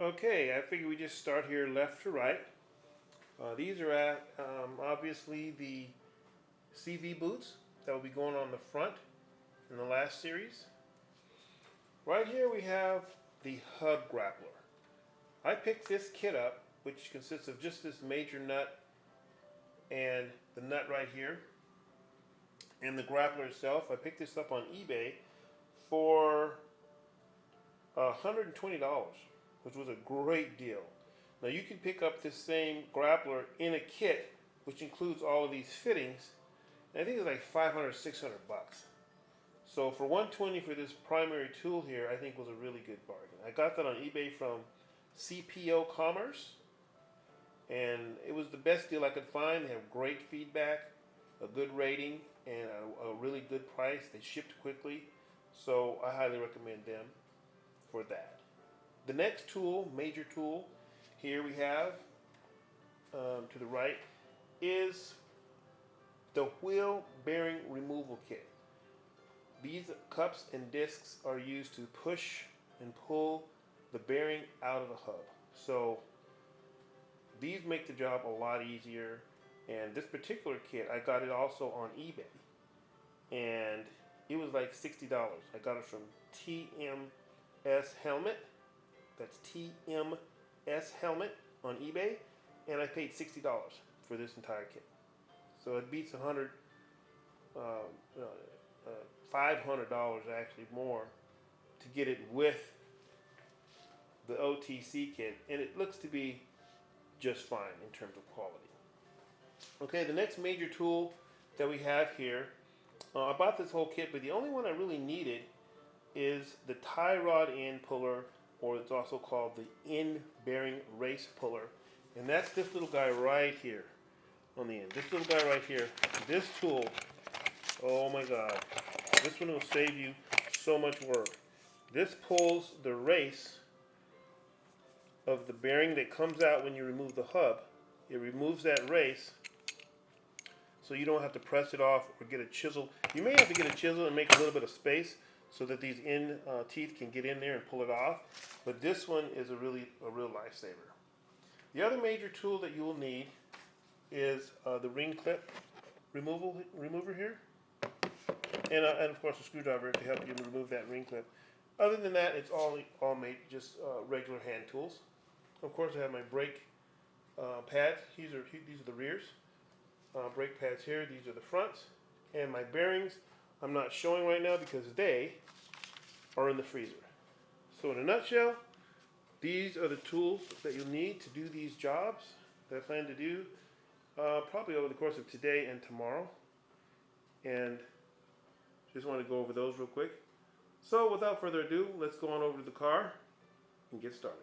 Okay, I figure we just start here left to right. These are obviously the CV boots that will be going on the front in the last series. Right here we have the hub grappler. I picked this kit up, which consists of just this major nut and the nut right here and the grappler itself. I picked this up on eBay for $120, which was a great deal. Now you can pick up this same grappler in a kit, which includes all of these fittings, and I think it's like 500 or 600 bucks. So for $120 for this primary tool here, I think was a really good bargain. I got that on eBay from CPO Commerce, and it was the best deal I could find. They have great feedback, a good rating, and a really good price. They shipped quickly, so I highly recommend them for that. The next tool, major tool, here we have to the right is the wheel bearing removal kit. These cups and discs are used to push and pull the bearing out of the hub. So these make the job a lot easier. And this particular kit, I got it also on eBay, and it was like $60. I got it from TMS Helmet. That's TMS Helmet on eBay, and I paid $60 for this entire kit. So it beats $500 actually more to get it with the OTC kit, and it looks to be just fine in terms of quality. Okay, the next major tool that we have here, I bought this whole kit, but the only one I really needed is the tie rod end puller, or it's also called the end bearing race puller, and that's this little guy right here on the end. This little guy right here. This tool, oh my God, this one will save you so much work. This pulls the race of the bearing that comes out when you remove the hub. It removes that race, so you don't have to press it off or get a chisel. You may have to get a chisel and make a little bit of space so that these end teeth can get in there and pull it off. But this one is a real lifesaver. The other major tool that you will need is the ring clip remover here, and of course a screwdriver to help you remove that ring clip. Other than that, it's all made just regular hand tools. Of course, I have my brake pads. These are the rears. Brake pads here. These are the fronts. And my bearings, I'm not showing right now because they are in the freezer. So in a nutshell, these are the tools that you'll need to do these jobs that I plan to do probably over the course of today and tomorrow. And just want to go over those real quick. So without further ado, let's go on over to the car and get started.